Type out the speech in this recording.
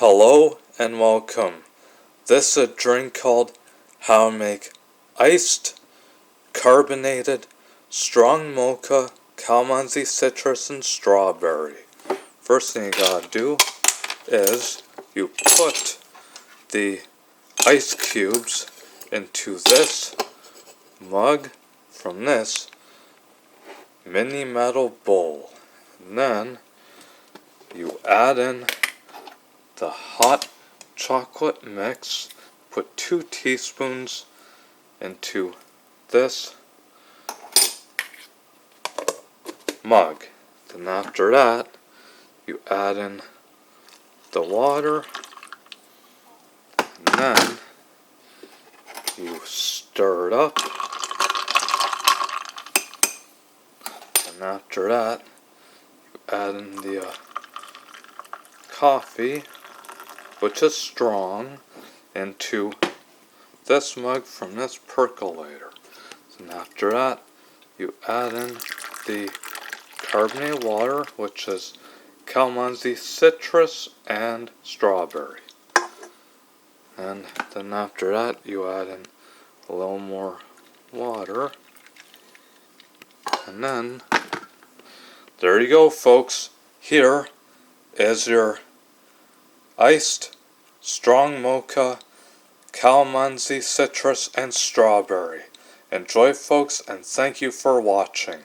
Hello and welcome. This is a drink called How to Make Iced, Carbonated, Strong Mocha, Calamansi Citrus and Strawberry. First thing you gotta do is you put the ice cubes into this mug from this mini metal bowl. And then you add in the hot chocolate mix. Put 2 teaspoons into this mug. Then after that, you add in the water, and then you stir it up. And after that, you add in the coffee, which is strong, into this mug from this percolator. And after that, you add in the carbonated water, which is Calamansi Citrus and Strawberry. And then after that, you add in a little more water. And then, there you go, folks. Here is your iced, strong mocha, Calamansi Citrus and Strawberry. Enjoy, folks, and thank you for watching.